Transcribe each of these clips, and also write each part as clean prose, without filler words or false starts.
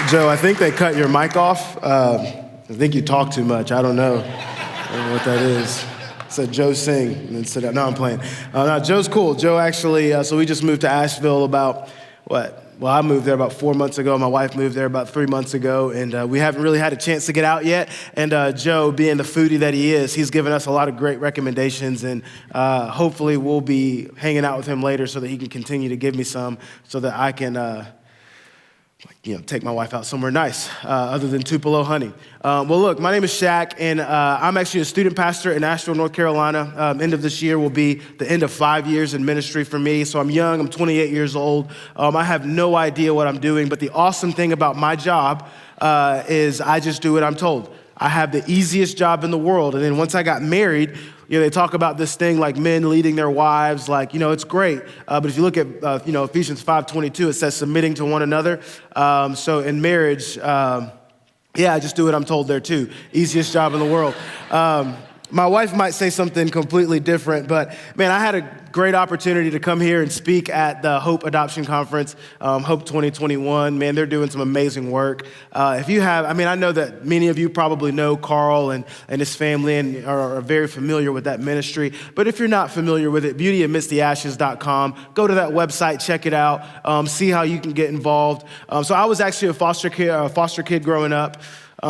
Joe, I think they cut your mic off. I think you talk too much. I don't know what that is. It said Joe sing and then sit down. No, I'm playing. No, Joe's cool. Joe actually, so we just moved to Asheville about, Well, I moved there about 4 months ago. My wife moved there about 3 months ago, and we haven't really had a chance to get out yet. And Joe, being the foodie that he is, he's given us a lot of great recommendations, and hopefully we'll be hanging out with him later so that he can continue to give me some so that I can take my wife out somewhere nice, other than Tupelo honey. Well, look, my name is Shaq, and I'm actually a student pastor in Asheville, North Carolina. End of this year will be the end of 5 years in ministry for me. So I'm young, I'm 28 years old. I have no idea what I'm doing, but the awesome thing about my job is I just do what I'm told. I have the easiest job in the world. And then once I got married, they talk about this thing like men leading their wives, it's great. But if you look at, Ephesians 5:22, it says submitting to one another. So in marriage, I just do what I'm told there too. Easiest job in the world. My wife might say something completely different, but man, I had a great opportunity to come here and speak at the Hope Adoption Conference, Hope 2021. Man, they're doing some amazing work. If you have, I know that many of you probably know Carl and his family and are very familiar with that ministry. But if you're not familiar with it, beautyamidsttheashes.com. Go to that website, check it out, see how you can get involved. So I was actually a foster kid growing up.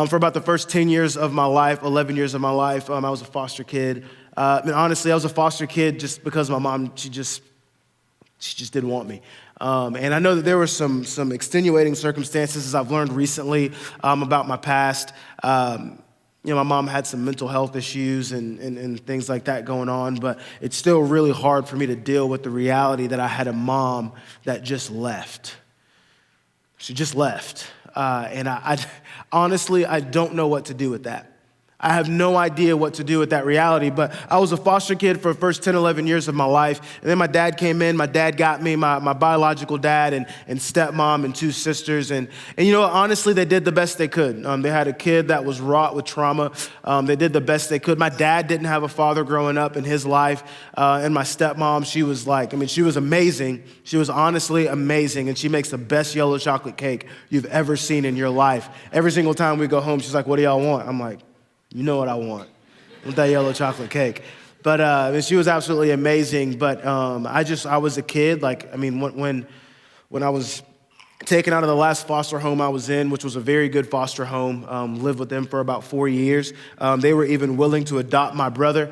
For about the first 10 years of my life, 11 years of my life, I was a foster kid. Honestly, I was a foster kid just because my mom, she just didn't want me. And I know that there were some extenuating circumstances, as I've learned recently, about my past. My mom had some mental health issues and things like that going on, but it's still really hard for me to deal with the reality that I had a mom that just left. She just left. And I honestly, I don't know what to do with that. I have no idea what to do with that reality, but I was a foster kid for the first 10, 11 years of my life. And then my dad came in, my dad got me, my biological dad and stepmom and two sisters. And honestly, they did the best they could. They had a kid that was wrought with trauma. They did the best they could. My dad didn't have a father growing up in his life. And my stepmom, she was she was amazing. She was honestly amazing. And she makes the best yellow chocolate cake you've ever seen in your life. Every single time we go home, she's like, "What do y'all want?" I'm like, "You know what I want that yellow chocolate cake." But she was absolutely amazing. But I was a kid. When I was taken out of the last foster home I was in, which was a very good foster home, lived with them for about 4 years. They were even willing to adopt my brother,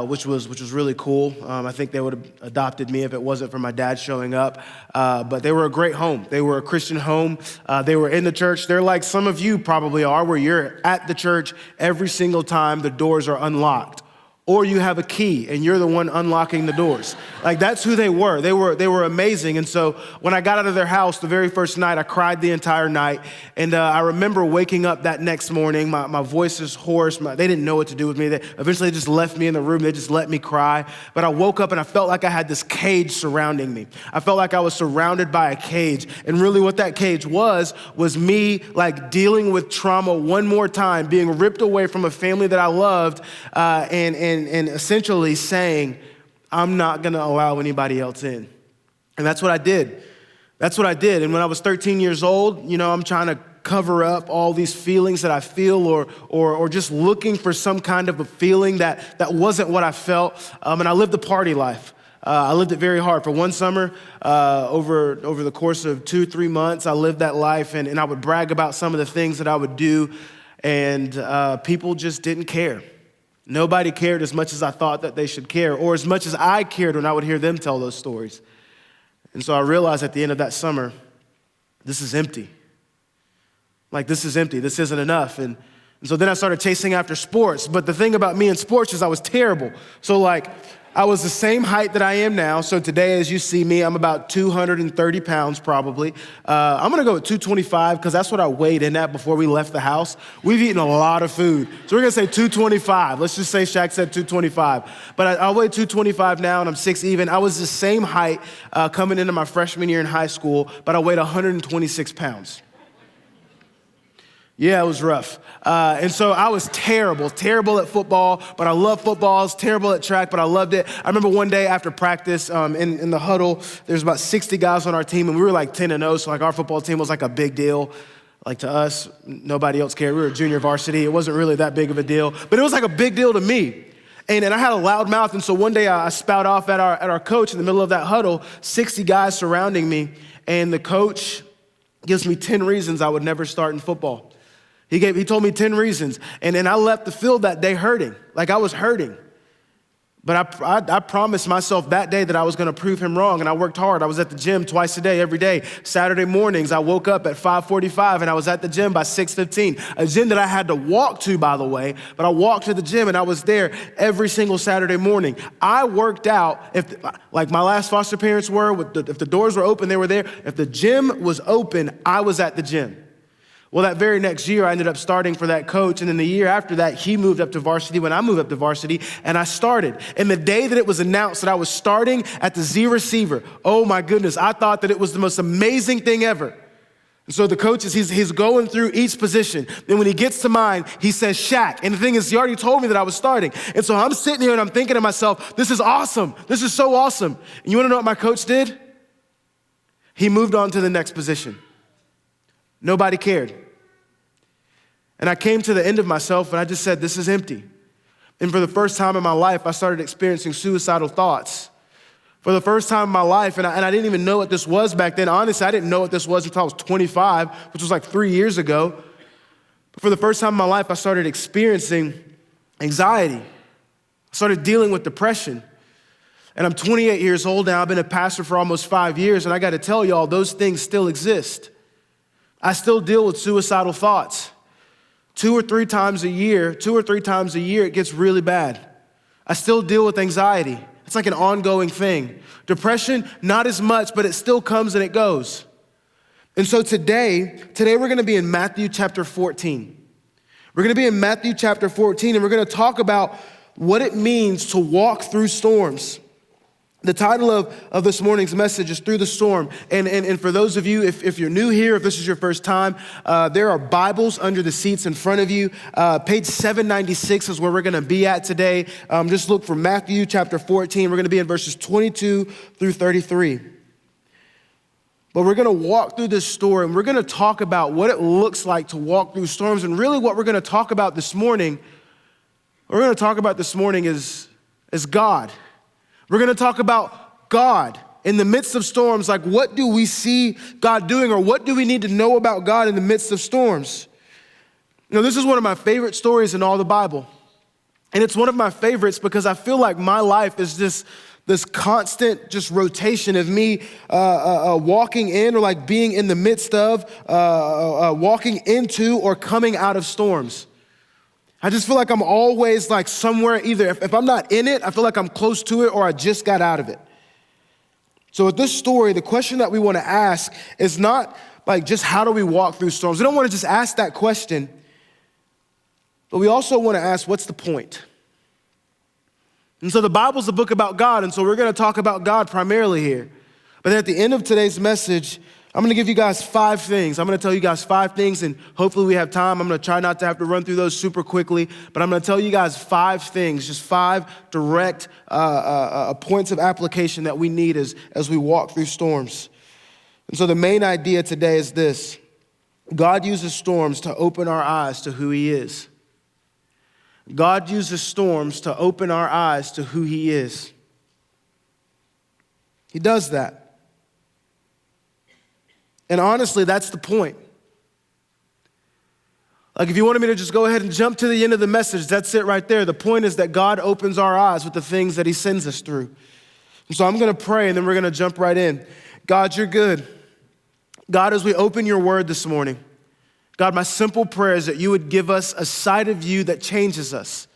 which was really cool. I think they would have adopted me if it wasn't for my dad showing up. But they were a great home. They were a Christian home. They were in the church. They're like some of you probably are, where you're at the church every single time the doors are unlocked. Or you have a key and you're the one unlocking the doors. That's who they were. They were amazing. And so when I got out of their house the very first night, I cried the entire night. And I remember waking up that next morning. My voice is hoarse. They didn't know what to do with me. They eventually just left me in the room. They just let me cry. But I woke up and I felt like I had this cage surrounding me. I felt like I was surrounded by a cage. And really what that cage was me dealing with trauma one more time, being ripped away from a family that I loved, and essentially saying, I'm not gonna allow anybody else in. And that's what I did. And when I was 13 years old, I'm trying to cover up all these feelings that I feel or just looking for some kind of a feeling that wasn't what I felt. And I lived the party life. I lived it very hard. For one summer, over the course of 2-3 months, I lived that life and I would brag about some of the things that I would do, and people just didn't care. Nobody cared as much as I thought that they should care, or as much as I cared when I would hear them tell those stories. And so I realized at the end of that summer, this is empty. This is empty. This isn't enough. And so then I started chasing after sports. But the thing about me in sports is I was terrible. So I was the same height that I am now. So today, as you see me, I'm about 230 pounds probably. I'm gonna go with 225 because that's what I weighed in at before we left the house. We've eaten a lot of food. So we're gonna say 225. Let's just say Shaq said 225. But I weigh 225 now and I'm 6 even. I was the same height coming into my freshman year in high school, but I weighed 126 pounds. Yeah, it was rough. And so I was terrible at football, but I love football. I was terrible at track, but I loved it. I remember one day after practice in the huddle, there's about 60 guys on our team, and we were 10-0, so our football team was a big deal. Like to us, nobody else cared. We were junior varsity. It wasn't really that big of a deal, but it was like a big deal to me. And I had a loud mouth, and so one day I spout off at our coach in the middle of that huddle, 60 guys surrounding me, and the coach gives me 10 reasons I would never start in football. He told me 10 reasons, and I left the field that day hurting, like I was hurting. But I promised myself that day that I was gonna prove him wrong, and I worked hard. I was at the gym twice a day, every day. Saturday mornings, I woke up at 5:45, and I was at the gym by 6:15. A gym that I had to walk to, by the way, but I walked to the gym, and I was there every single Saturday morning. I worked out, like my last foster parents were, if the doors were open, they were there. If the gym was open, I was at the gym. Well, that very next year, I ended up starting for that coach. And then the year after that, he moved up to varsity when I moved up to varsity, and I started. And the day that it was announced that I was starting at the Z receiver, oh my goodness, I thought that it was the most amazing thing ever. And so the coach, he's going through each position. And when he gets to mine, he says, Shaq. And the thing is, he already told me that I was starting. And so I'm sitting here and I'm thinking to myself, this is awesome. This is so awesome. And you wanna know what my coach did? He moved on to the next position. Nobody cared. And I came to the end of myself and I just said, this is empty. And for the first time in my life, I started experiencing suicidal thoughts. For the first time in my life, and I didn't even know what this was back then. Honestly, I didn't know what this was until I was 25, which was like 3 years ago. But for the first time in my life, I started experiencing anxiety. I started dealing with depression. And I'm 28 years old now. I've been a pastor for almost 5 years, and I got to tell y'all, those things still exist. I still deal with suicidal thoughts. 2 or 3 times a year, it gets really bad. I still deal with anxiety. It's like an ongoing thing. Depression, not as much, but it still comes and it goes. And so today we're gonna be in Matthew chapter 14. We're gonna be in Matthew chapter 14, and we're gonna talk about what it means to walk through storms. The title of this morning's message is Through the Storm. And for those of you, if you're new here, if this is your first time, there are Bibles under the seats in front of you. Page 796 is where we're gonna be at today. Just look for Matthew chapter 14. We're gonna be in verses 22 through 33. But we're gonna walk through this story, and we're gonna talk about what it looks like to walk through storms. And really what we're gonna talk about this morning, is God. We're gonna talk about God in the midst of storms. Like, what do we see God doing, or what do we need to know about God in the midst of storms? You know, this is one of my favorite stories in all the Bible. And it's one of my favorites because I feel like my life is this constant just rotation of me walking in, or like being in the midst of, walking into or coming out of storms. I just feel like I'm always like somewhere, either if I'm not in it, I feel like I'm close to it, or I just got out of it. So with this story, the question that we want to ask is not like just how do we walk through storms. We don't want to just ask that question, but we also want to ask, what's the point? And so the Bible's a book about God, and so we're going to talk about God primarily here. But then at the end of today's message, I'm gonna give you guys 5 things. I'm gonna tell you guys 5 things, and hopefully we have time. I'm gonna try not to have to run through those super quickly, but I'm gonna tell you guys 5 things, just 5 direct points of application that we need as we walk through storms. And so the main idea today is this: God uses storms to open our eyes to who He is. God uses storms to open our eyes to who He is. He does that. And honestly, that's the point. Like, if you wanted me to just go ahead and jump to the end of the message, that's it right there. The point is that God opens our eyes with the things that He sends us through. And so I'm gonna pray, and then we're gonna jump right in. God, you're good. God, as we open your word this morning, God, my simple prayer is that you would give us a side of you that changes us.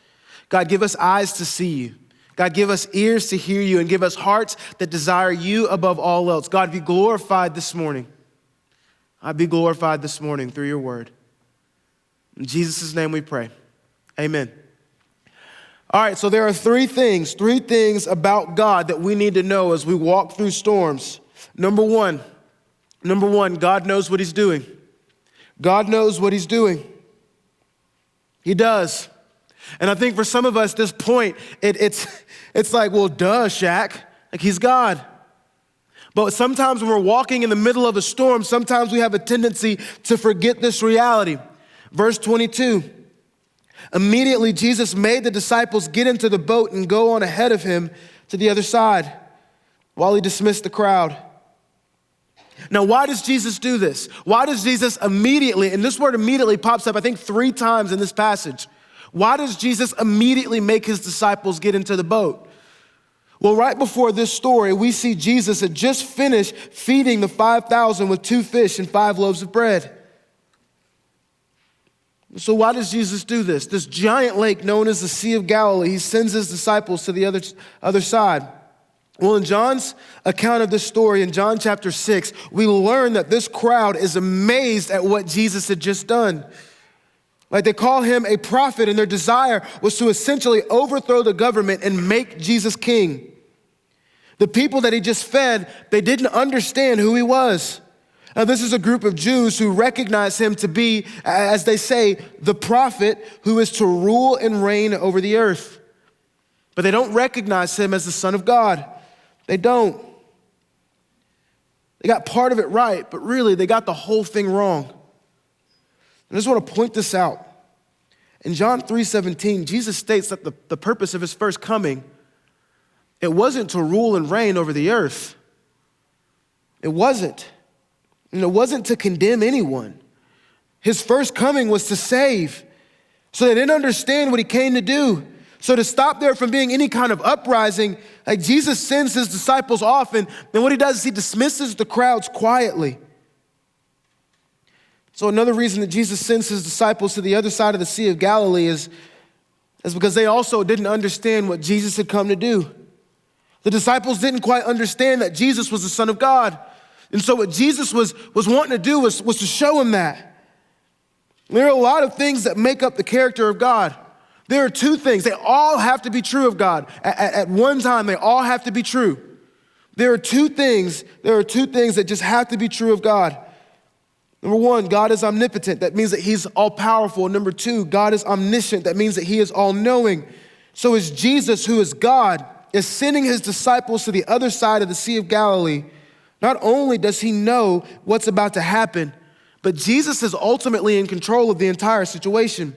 God, give us eyes to see you. God, give us ears to hear you, and give us hearts that desire you above all else. God, be glorified this morning. I'd be glorified this morning through your word. In Jesus' name we pray. Amen. All right, so there are 3 things about God that we need to know as we walk through storms. Number one, God knows what He's doing. God knows what He's doing. He does. And I think for some of us, this point, it's like, well, duh, Shaq. Like, He's God. But sometimes when we're walking in the middle of a storm, sometimes we have a tendency to forget this reality. Verse 22, immediately Jesus made the disciples get into the boat and go on ahead of him to the other side while he dismissed the crowd. Now, why does Jesus do this? Why does Jesus immediately, and this word immediately pops up, I think 3 times in this passage. Why does Jesus immediately make his disciples get into the boat? Well, right before this story, we see Jesus had just finished feeding the 5,000 with 2 fish and 5 loaves of bread. So why does Jesus do this? This giant lake known as the Sea of Galilee, he sends his disciples to the other side. Well, in John's account of this story, in John chapter 6, we learn that this crowd is amazed at what Jesus had just done. Like, they call him a prophet, and their desire was to essentially overthrow the government and make Jesus king. The people that he just fed, they didn't understand who he was. Now, this is a group of Jews who recognize him to be, as they say, the prophet who is to rule and reign over the earth. But they don't recognize him as the Son of God. They don't. They got part of it right, but really they got the whole thing wrong. I just want to point this out. In John 3:17, Jesus states that the purpose of his first coming, it wasn't to rule and reign over the earth. It wasn't. And it wasn't to condemn anyone. His first coming was to save. So they didn't understand what he came to do. So to stop there from being any kind of uprising, like, Jesus sends his disciples off, and then what he does is he dismisses the crowds quietly. So another reason that Jesus sends his disciples to the other side of the Sea of Galilee is because they also didn't understand what Jesus had come to do. The disciples didn't quite understand that Jesus was the Son of God. And so what Jesus was wanting to do was to show them that. There are a lot of things that make up the character of God. There are 2 things. They all have to be true of God. At one time, they all have to be true. There are two things that just have to be true of God. Number 1, God is omnipotent. That means that he's all-powerful. Number 2, God is omniscient. That means that he is all-knowing. So as Jesus, who is God, is sending his disciples to the other side of the Sea of Galilee, not only does he know what's about to happen, but Jesus is ultimately in control of the entire situation.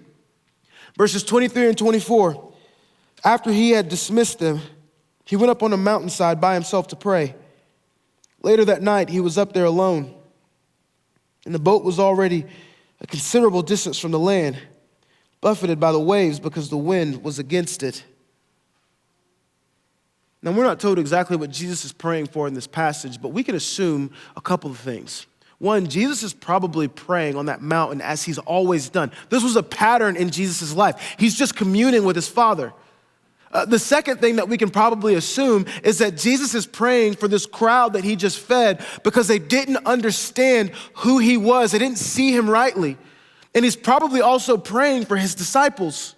Verses 23 and 24, after he had dismissed them, he went up on a mountainside by himself to pray. Later that night, he was up there alone, and the boat was already a considerable distance from the land, buffeted by the waves because the wind was against it. Now, we're not told exactly what Jesus is praying for in this passage, but we can assume a couple of things. 1, Jesus is probably praying on that mountain as he's always done. This was a pattern in Jesus' life. He's just communing with his Father. The second thing that we can probably assume is that Jesus is praying for this crowd that he just fed because they didn't understand who he was. They didn't see him rightly. And he's probably also praying for his disciples.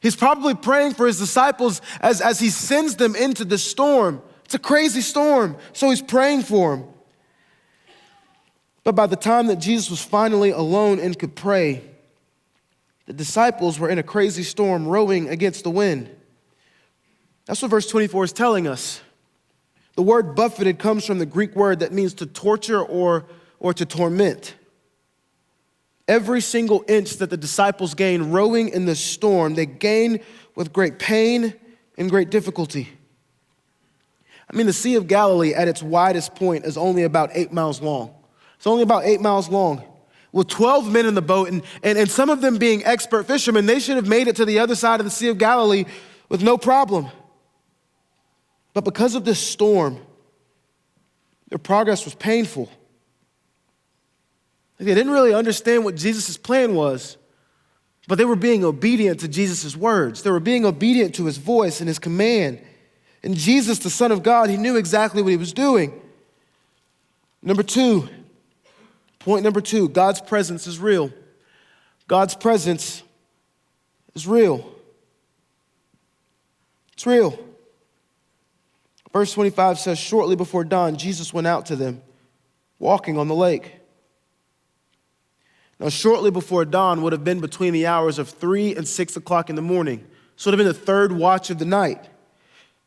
He's probably praying for his disciples as he sends them into the storm. It's a crazy storm, so he's praying for them. But by the time that Jesus was finally alone and could pray, the disciples were in a crazy storm rowing against the wind. That's what verse 24 is telling us. The word buffeted comes from the Greek word that means to torture or to torment. Every single inch that the disciples gained rowing in the storm, they gained with great pain and great difficulty. I mean, the Sea of Galilee at its widest point is only about 8 miles long. It's only about 8 miles long. With 12 men in the boat, and some of them being expert fishermen, they should have made it to the other side of the Sea of Galilee with no problem. But because of this storm, their progress was painful. They didn't really understand what Jesus' plan was, but they were being obedient to Jesus' words. They were being obedient to his voice and his command. And Jesus, the Son of God, he knew exactly what he was doing. Point number 2, God's presence is real. God's presence is real. It's real. Verse 25 says, shortly before dawn, Jesus went out to them, walking on the lake. Now, shortly before dawn would have been between the hours of 3 and 6 o'clock in the morning. So it would have been the third watch of the night.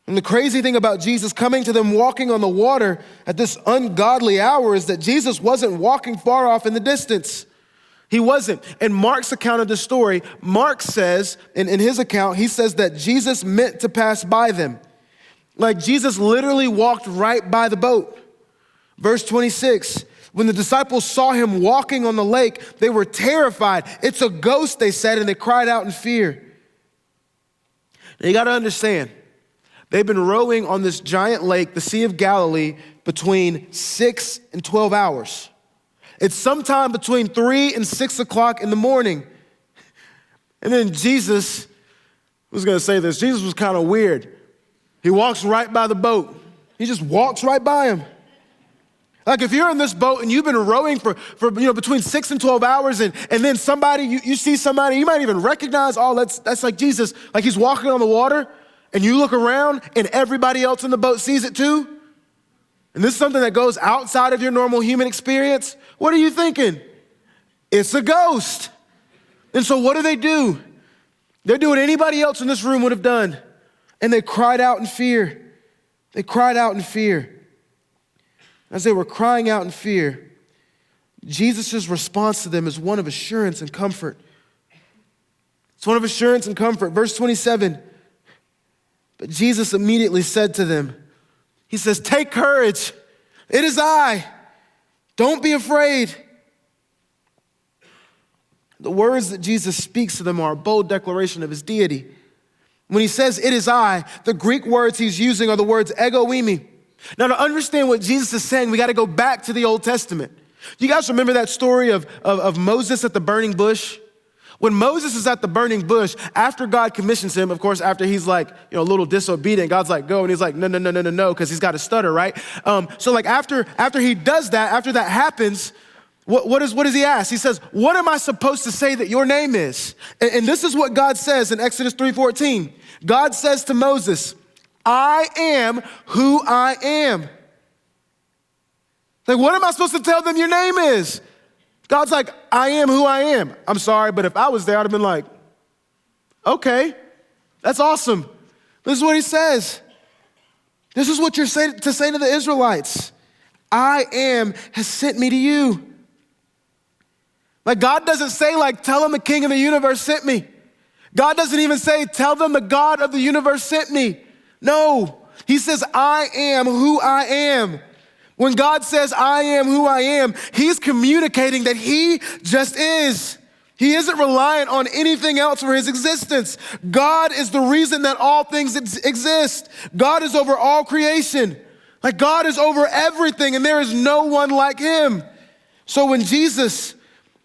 And the crazy thing about Jesus coming to them walking on the water at this ungodly hour is that Jesus wasn't walking far off in the distance. He wasn't. In Mark's account of the story, Mark says, in his account, he says that Jesus meant to pass by them. Like Jesus literally walked right by the boat. Verse 26, when the disciples saw him walking on the lake, they were terrified. It's a ghost, they said, and they cried out in fear. Now you gotta understand, they've been rowing on this giant lake, the Sea of Galilee, between 6 and 12 hours. It's sometime between 3 and 6 o'clock in the morning. And then Jesus, I was gonna say this, Jesus was kind of weird. He walks right by the boat. He just walks right by him. Like if you're in this boat and you've been rowing for between 6 and 12 hours and then somebody, you see somebody, you might even recognize, oh, that's like Jesus. Like he's walking on the water and you look around and everybody else in the boat sees it too. And this is something that goes outside of your normal human experience. What are you thinking? It's a ghost. And so what do? They do what anybody else in this room would have done. And they cried out in fear. They cried out in fear. As they were crying out in fear, Jesus' response to them is one of assurance and comfort. It's one of assurance and comfort. Verse 27, but Jesus immediately said to them, he says, take courage. It is I. Don't be afraid. The words that Jesus speaks to them are a bold declaration of his deity. When he says, it is I, the Greek words he's using are the words ego eimi. Now, to understand what Jesus is saying, we got to go back to the Old Testament. Do you guys remember that story of Moses at the burning bush? When Moses is at the burning bush, after God commissions him, of course, after he's like, a little disobedient, God's like, go. And he's like, no, because he's got to stutter, right? So like after he does that, after that happens, what does he ask? He says, what am I supposed to say that your name is? And this is what God says in Exodus 3:14. God says to Moses, I am who I am. Like, what am I supposed to tell them your name is? God's like, I am who I am. I'm sorry, but if I was there, I'd have been like, okay, that's awesome. This is what he says. This is what you're to say to the Israelites. I am has sent me to you. Like God doesn't say like, tell them the king of the universe sent me. God doesn't even say, tell them the God of the universe sent me. No, he says, I am who I am. When God says, I am who I am, he's communicating that he just is. He isn't reliant on anything else for his existence. God is the reason that all things exist. God is over all creation. Like God is over everything and there is no one like him. So when Jesus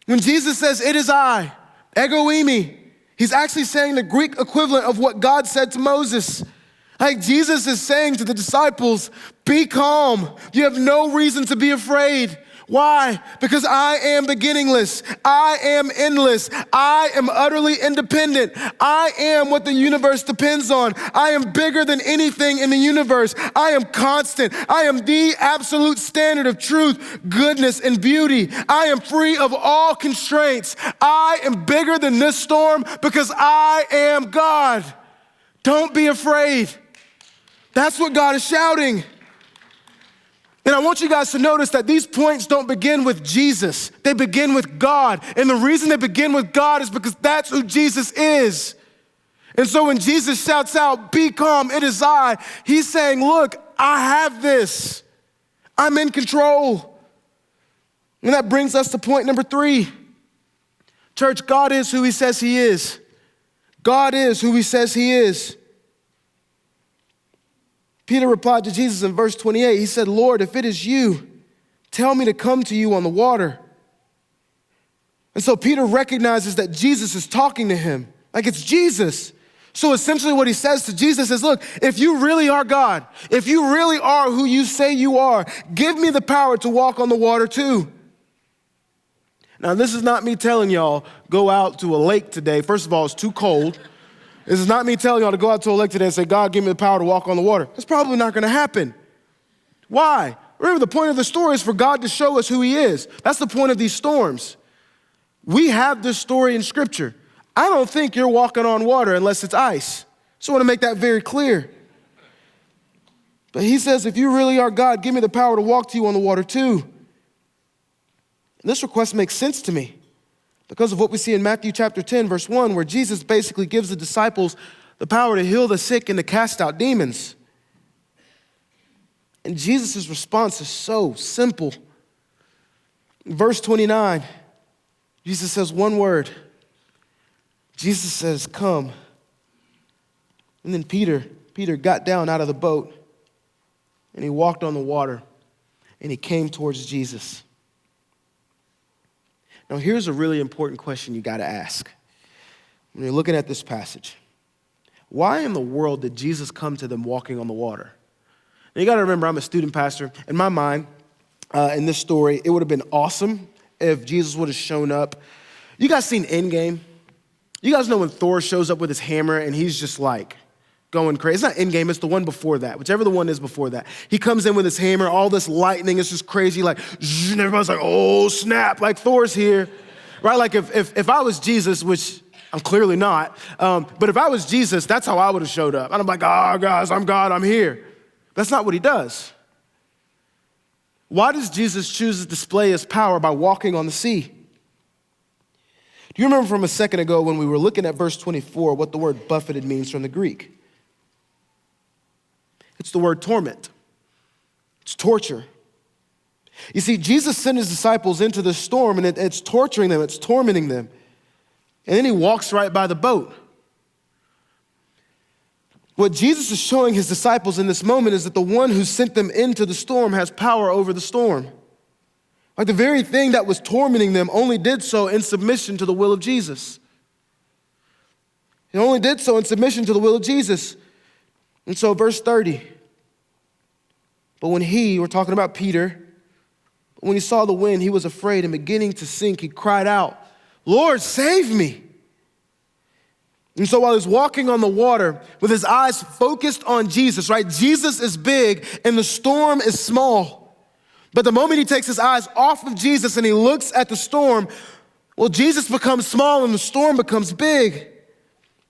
says, it is I, ego eimi, he's actually saying the Greek equivalent of what God said to Moses. Like Jesus is saying to the disciples, be calm. You have no reason to be afraid. Why? Because I am beginningless. I am endless. I am utterly independent. I am what the universe depends on. I am bigger than anything in the universe. I am constant. I am the absolute standard of truth, goodness, and beauty. I am free of all constraints. I am bigger than this storm because I am God. Don't be afraid. That's what God is shouting. And I want you guys to notice that these points don't begin with Jesus. They begin with God. And the reason they begin with God is because that's who Jesus is. And so when Jesus shouts out, be calm, it is I, he's saying, look, I have this. I'm in control. And that brings us to point number 3. Church, God is who he says he is. God is who he says he is. Peter replied to Jesus in verse 28. He said, Lord, if it is you, tell me to come to you on the water. And so Peter recognizes that Jesus is talking to him. Like it's Jesus. So essentially what he says to Jesus is, look, if you really are God, if you really are who you say you are, give me the power to walk on the water too. Now, this is not me telling y'all, go out to a lake today. First of all, it's too cold. This is not me telling y'all to go out to a lake today and say, God, give me the power to walk on the water. That's probably not gonna happen. Why? Remember, the point of the story is for God to show us who he is. That's the point of these storms. We have this story in scripture. I don't think you're walking on water unless it's ice. So I wanna make that very clear. But he says, if you really are God, give me the power to walk to you on the water too. And this request makes sense to me because of what we see in Matthew chapter 10, verse 1, where Jesus basically gives the disciples the power to heal the sick and to cast out demons. And Jesus' response is so simple. Verse 29, Jesus says one word. Jesus says, come. And then Peter got down out of the boat and he walked on the water and he came towards Jesus. Now here's a really important question you got to ask when you're looking at this passage. Why in the world did Jesus come to them walking on the water? Now you got to remember, I'm a student pastor. In my mind, in this story, it would have been awesome if Jesus would have shown up. You guys seen Endgame? You guys know when Thor shows up with his hammer and he's just like going crazy. It's not Endgame, it's the one before that, whichever the one is before that. He comes in with his hammer, all this lightning, it's just crazy, like, and everybody's like, oh, snap, like Thor's here, right? Like if I was Jesus, which I'm clearly not, but if I was Jesus, that's how I would have showed up. And I'm like, oh, guys, I'm God, I'm here. That's not what he does. Why does Jesus choose to display his power by walking on the sea? Do you remember from a second ago when we were looking at verse 24, what the word buffeted means from the Greek? It's the word torment. It's torture. You see, Jesus sent his disciples into the storm and it's torturing them, it's tormenting them. And then he walks right by the boat. What Jesus is showing his disciples in this moment is that the one who sent them into the storm has power over the storm. Like the very thing that was tormenting them only did so in submission to the will of Jesus. It only did so in submission to the will of Jesus. And so verse 30, but when we're talking about Peter, when he saw the wind, he was afraid and beginning to sink, he cried out, Lord, save me. And so while he's walking on the water with his eyes focused on Jesus, right? Jesus is big and the storm is small. But the moment he takes his eyes off of Jesus and he looks at the storm, well, Jesus becomes small and the storm becomes big.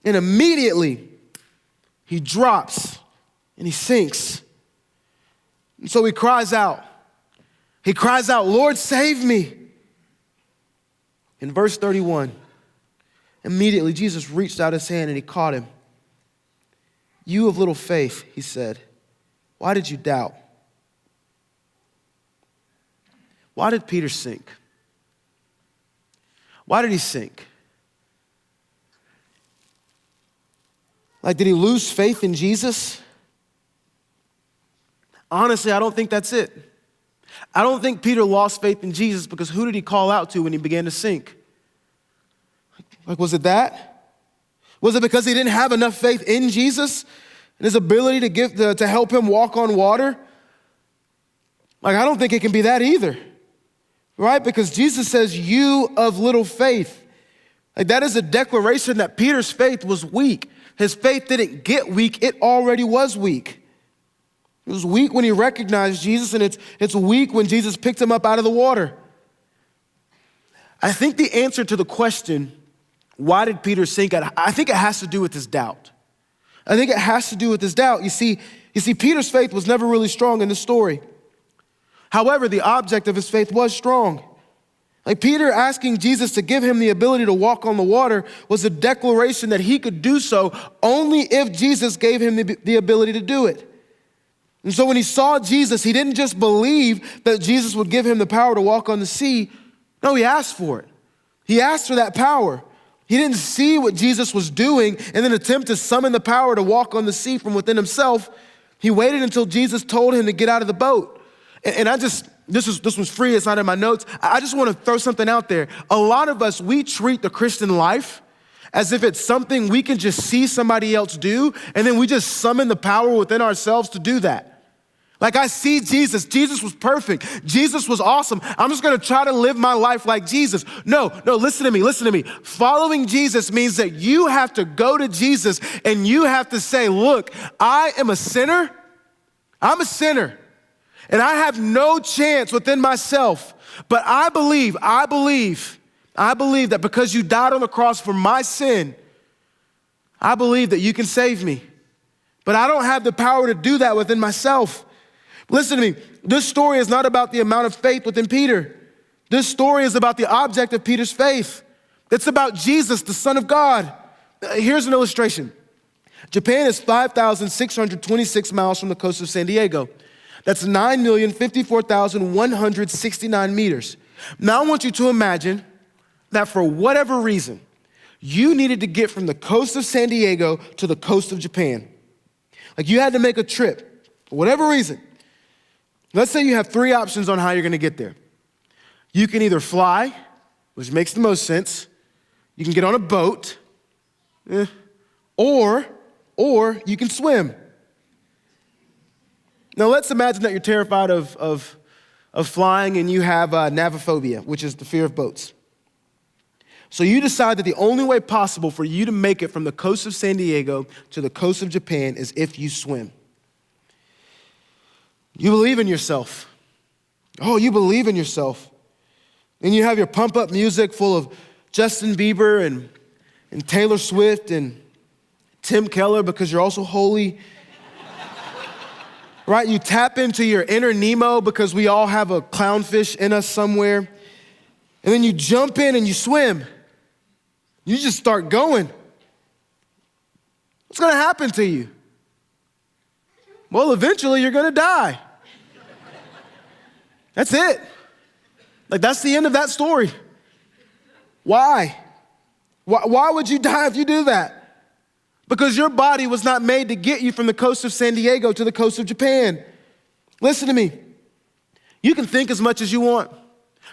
And immediately he drops and he sinks. And so he cries out. He cries out, Lord, save me. In verse 31, immediately Jesus reached out his hand and he caught him. You of little faith, he said, why did you doubt? Why did Peter sink? Why did he sink? Like, did he lose faith in Jesus? Honestly, I don't think that's it. I don't think Peter lost faith in Jesus because who did he call out to when he began to sink? Like, was it that? Was it because he didn't have enough faith in Jesus and his ability to help him walk on water? Like, I don't think it can be that either. Right? Because Jesus says, you of little faith. Like that is a declaration that Peter's faith was weak. His faith didn't get weak, it already was weak. It was weak when he recognized Jesus, and it's weak when Jesus picked him up out of the water. I think the answer to the question, why did Peter sink? I think it has to do with his doubt. I think it has to do with his doubt. You see, Peter's faith was never really strong in this story. However, the object of his faith was strong. Like Peter asking Jesus to give him the ability to walk on the water was a declaration that he could do so only if Jesus gave him the ability to do it. And so when he saw Jesus, he didn't just believe that Jesus would give him the power to walk on the sea. No, he asked for it. He asked for that power. He didn't see what Jesus was doing and then attempt to summon the power to walk on the sea from within himself. He waited until Jesus told him to get out of the boat. And this was free, it's not in my notes. I just want to throw something out there. A lot of us, we treat the Christian life as if it's something we can just see somebody else do, and then we just summon the power within ourselves to do that. Like I see Jesus. Jesus was perfect. Jesus was awesome. I'm just going to try to live my life like Jesus. No, listen to me. Following Jesus means that you have to go to Jesus and you have to say, look, I am a sinner. I'm a sinner. And I have no chance within myself, but I believe that because you died on the cross for my sin, I believe that you can save me. But I don't have the power to do that within myself. Listen to me. This story is not about the amount of faith within Peter. This story is about the object of Peter's faith. It's about Jesus, the Son of God. Here's an illustration. Japan is 5,626 miles from the coast of San Diego. That's 9,054,169 meters. Now I want you to imagine that for whatever reason, you needed to get from the coast of San Diego to the coast of Japan. Like you had to make a trip for whatever reason. Let's say you have three options on how you're gonna get there. You can either fly, which makes the most sense. You can get on a boat, or you can swim. Now let's imagine that you're terrified of flying and you have navophobia, which is the fear of boats. So you decide that the only way possible for you to make it from the coast of San Diego to the coast of Japan is if you swim. You believe in yourself. Oh, you believe in yourself. And you have your pump up music full of Justin Bieber and Taylor Swift and Tim Keller because you're also holy. Right? You tap into your inner Nemo because we all have a clownfish in us somewhere. And then you jump in and you swim. You just start going. What's gonna happen to you? Well, eventually you're gonna die. That's it. Like that's the end of that story. Why? Why would you die if you do that? Because your body was not made to get you from the coast of San Diego to the coast of Japan. Listen to me. You can think as much as you want.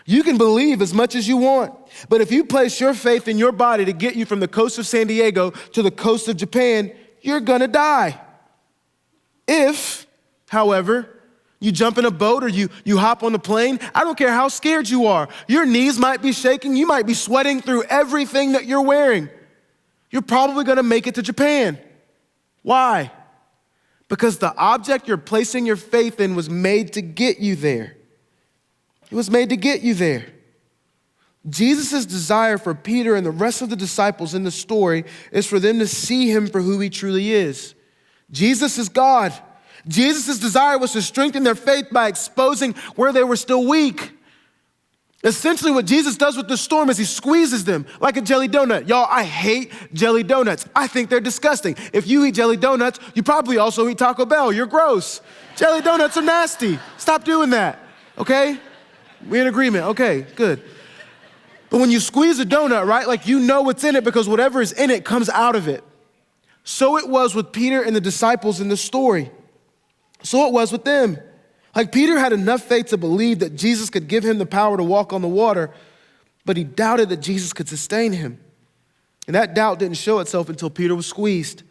You can believe as much as you want. But if you place your faith in your body to get you from the coast of San Diego to the coast of Japan, you're gonna die. If, however, you jump in a boat or you hop on a plane, I don't care how scared you are. Your knees might be shaking. You might be sweating through everything that you're wearing. You're probably gonna make it to Japan. Why? Because the object you're placing your faith in was made to get you there. It was made to get you there. Jesus' desire for Peter and the rest of the disciples in the story is for them to see him for who he truly is. Jesus is God. Jesus' desire was to strengthen their faith by exposing where they were still weak. Essentially what Jesus does with the storm is he squeezes them like a jelly donut. Y'all, I hate jelly donuts. I think they're disgusting. If you eat jelly donuts, you probably also eat Taco Bell. You're gross. Jelly donuts are nasty. Stop doing that, okay? We're in agreement, okay, good. But when you squeeze a donut, right, like you know what's in it because whatever is in it comes out of it. So it was with Peter and the disciples in the story. So it was with them. Like Peter had enough faith to believe that Jesus could give him the power to walk on the water, but he doubted that Jesus could sustain him. And that doubt didn't show itself until Peter was squeezed.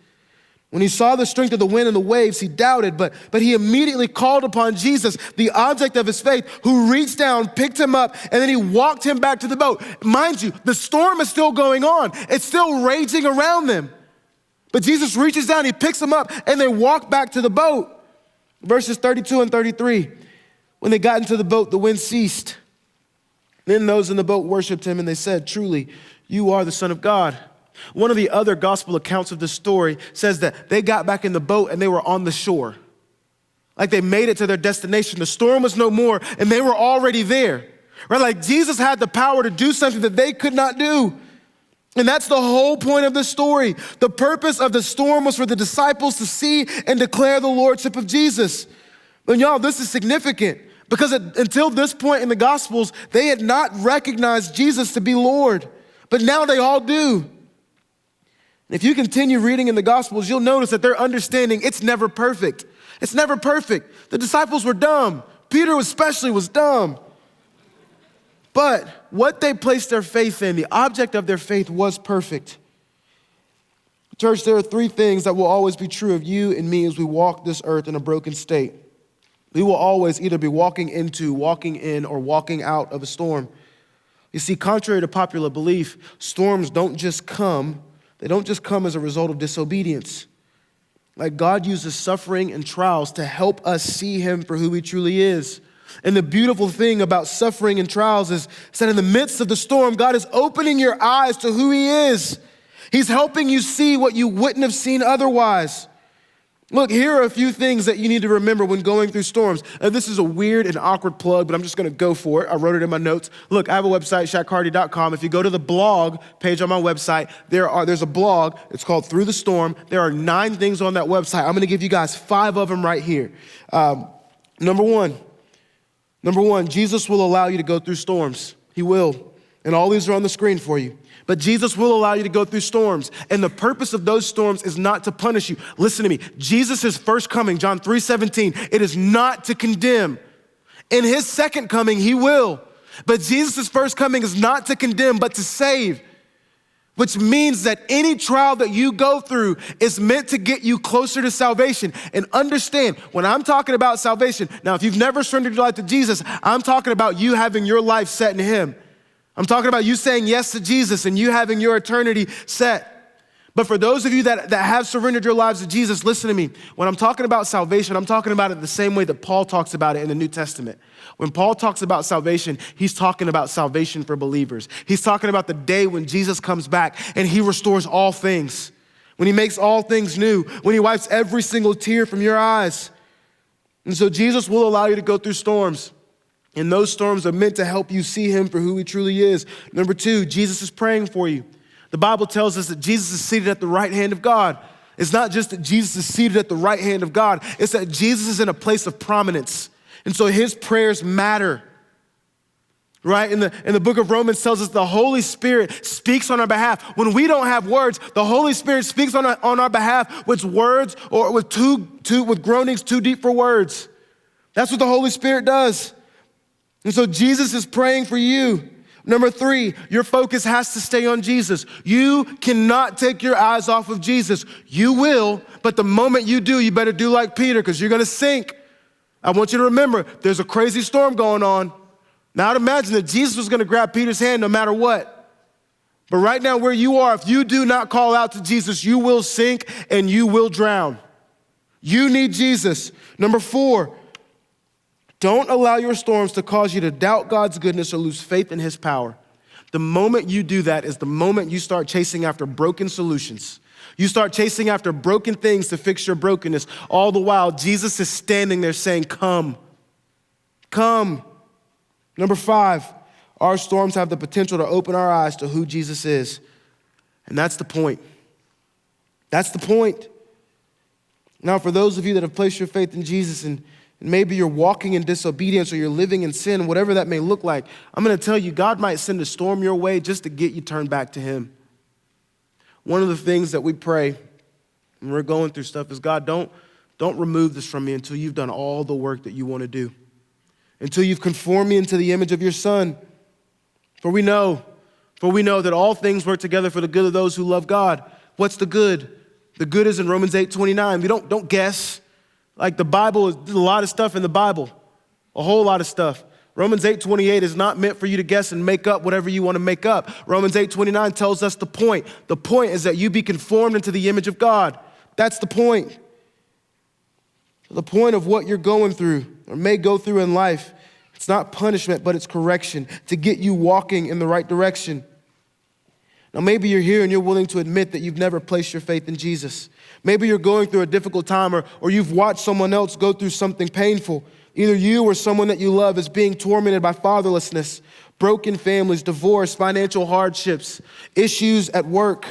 When he saw the strength of the wind and the waves, he doubted, but he immediately called upon Jesus, the object of his faith, who reached down, picked him up, and then he walked him back to the boat. Mind you, the storm is still going on. It's still raging around them. But Jesus reaches down, he picks him up, and they walk back to the boat. Verses 32 and 33, when they got into the boat, the wind ceased. Then those in the boat worshiped him, and they said, "Truly, you are the Son of God." One of the other gospel accounts of this story says that they got back in the boat and they were on the shore. Like they made it to their destination. The storm was no more, and they were already there. Right? Like Jesus had the power to do something that they could not do. And that's the whole point of the story. The purpose of the storm was for the disciples to see and declare the lordship of Jesus. And y'all, this is significant because until this point in the Gospels, they had not recognized Jesus to be Lord, but now they all do. And if you continue reading in the Gospels, you'll notice that their understanding, it's never perfect. It's never perfect. The disciples were dumb. Peter especially was dumb. But what they placed their faith in, the object of their faith was perfect. Church, there are three things that will always be true of you and me as we walk this earth in a broken state. We will always either be walking into, walking in, or walking out of a storm. You see, contrary to popular belief, storms don't just come. They don't just come as a result of disobedience. Like God uses suffering and trials to help us see him for who he truly is. And the beautiful thing about suffering and trials is that in the midst of the storm, God is opening your eyes to who he is. He's helping you see what you wouldn't have seen otherwise. Look, here are a few things that you need to remember when going through storms. This is a weird and awkward plug, but I'm just gonna go for it. I wrote it in my notes. Look, I have a website, shaqhardy.com. If you go to the blog page on my website, there's a blog. It's called Through the Storm. There are 9 things on that website. I'm gonna give you guys 5 of them right here. Number one, Jesus will allow you to go through storms. He will. And all these are on the screen for you. But Jesus will allow you to go through storms. And the purpose of those storms is not to punish you. Listen to me. Jesus' first coming, John 3:17, it is not to condemn. In his second coming, he will. But Jesus' first coming is not to condemn, but to save. Which means that any trial that you go through is meant to get you closer to salvation. And understand, when I'm talking about salvation, now if you've never surrendered your life to Jesus, I'm talking about you having your life set in him. I'm talking about you saying yes to Jesus and you having your eternity set. But for those of you that have surrendered your lives to Jesus, listen to me. When I'm talking about salvation, I'm talking about it the same way that Paul talks about it in the New Testament. When Paul talks about salvation, he's talking about salvation for believers. He's talking about the day when Jesus comes back and he restores all things, when he makes all things new, when he wipes every single tear from your eyes. And so Jesus will allow you to go through storms. And those storms are meant to help you see him for who he truly is. Number 2, Jesus is praying for you. The Bible tells us that Jesus is seated at the right hand of God. It's not just that Jesus is seated at the right hand of God. It's that Jesus is in a place of prominence. And so his prayers matter. Right? In the book of Romans tells us the Holy Spirit speaks on our behalf. When we don't have words, the Holy Spirit speaks on our behalf with words or with groanings too deep for words. That's what the Holy Spirit does. And so Jesus is praying for you. Number 3, your focus has to stay on Jesus. You cannot take your eyes off of Jesus. You will, but the moment you do, you better do like Peter because you're gonna sink. I want you to remember, there's a crazy storm going on. Now I'd imagine that Jesus was gonna grab Peter's hand no matter what. But right now where you are, if you do not call out to Jesus, you will sink and you will drown. You need Jesus. Number 4, don't allow your storms to cause you to doubt God's goodness or lose faith in his power. The moment you do that is the moment you start chasing after broken solutions. You start chasing after broken things to fix your brokenness. All the while, Jesus is standing there saying, come, come. Number 5, our storms have the potential to open our eyes to who Jesus is. And that's the point. That's the point. Now, for those of you that have placed your faith in Jesus and maybe you're walking in disobedience or you're living in sin, whatever that may look like, I'm gonna tell you, God might send a storm your way just to get you turned back to him. One of the things that we pray when we're going through stuff is, God, don't remove this from me until you've done all the work that you wanna do, until you've conformed me into the image of your Son. For we know that all things work together for the good of those who love God. What's the good? The good is in Romans 8:29. We don't guess. Like the Bible, there's a lot of stuff in the Bible, a whole lot of stuff. Romans 8:28 is not meant for you to guess and make up whatever you want to make up. Romans 8:29 tells us the point. The point is that you be conformed into the image of God. That's the point. The point of what you're going through or may go through in life, it's not punishment, but it's correction to get you walking in the right direction. Now, maybe you're here and you're willing to admit that you've never placed your faith in Jesus. Maybe you're going through a difficult time or you've watched someone else go through something painful. Either you or someone that you love is being tormented by fatherlessness, broken families, divorce, financial hardships, issues at work,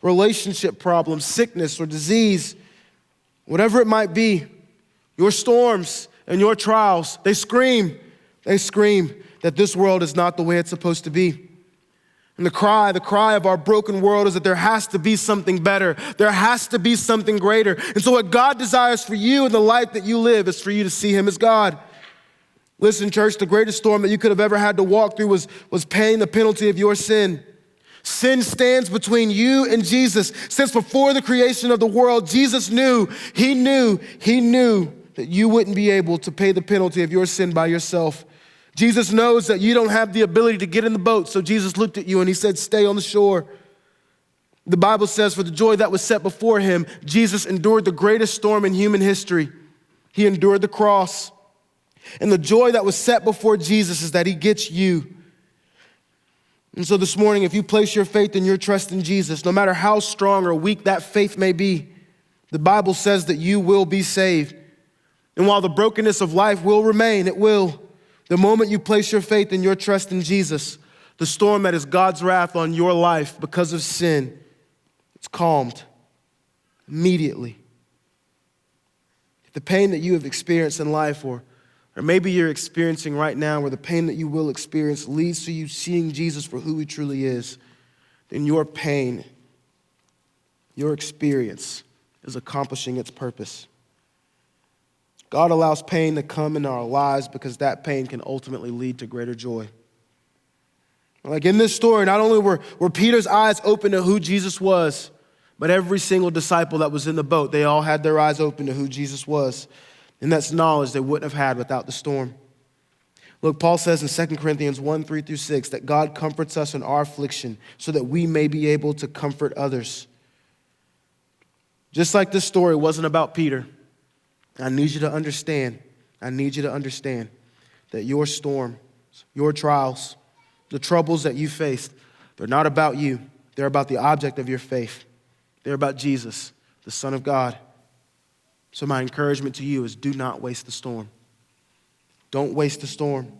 relationship problems, sickness or disease. Whatever it might be, your storms and your trials, they scream that this world is not the way it's supposed to be. And the cry of our broken world is that there has to be something better. There has to be something greater. And so what God desires for you in the life that you live is for you to see him as God. Listen, church, the greatest storm that you could have ever had to walk through was paying the penalty of your sin. Sin stands between you and Jesus. Since before the creation of the world, Jesus knew that you wouldn't be able to pay the penalty of your sin by yourself. Jesus knows that you don't have the ability to get in the boat, so Jesus looked at you and he said, stay on the shore. The Bible says for the joy that was set before him, Jesus endured the greatest storm in human history. He endured the cross. And the joy that was set before Jesus is that he gets you. And so this morning, if you place your faith and your trust in Jesus, no matter how strong or weak that faith may be, The Bible says that you will be saved. And while the brokenness of life will remain, it will. The moment you place your faith and your trust in Jesus, the storm that is God's wrath on your life because of sin, it's calmed immediately. If the pain that you have experienced in life, or maybe you're experiencing right now, where the pain that you will experience leads to you seeing Jesus for who he truly is, then your pain, your experience is accomplishing its purpose. God allows pain to come into our lives because that pain can ultimately lead to greater joy. Like in this story, not only were Peter's eyes open to who Jesus was, but every single disciple that was in the boat, they all had their eyes open to who Jesus was. And that's knowledge they wouldn't have had without the storm. Look, Paul says in 2 Corinthians 1:3-6 that God comforts us in our affliction so that we may be able to comfort others. Just like this story wasn't about Peter, I need you to understand that your storm, your trials, the troubles that you faced, they're not about you. They're about the object of your faith. They're about Jesus, the Son of God. So my encouragement to you is do not waste the storm. Don't waste the storm.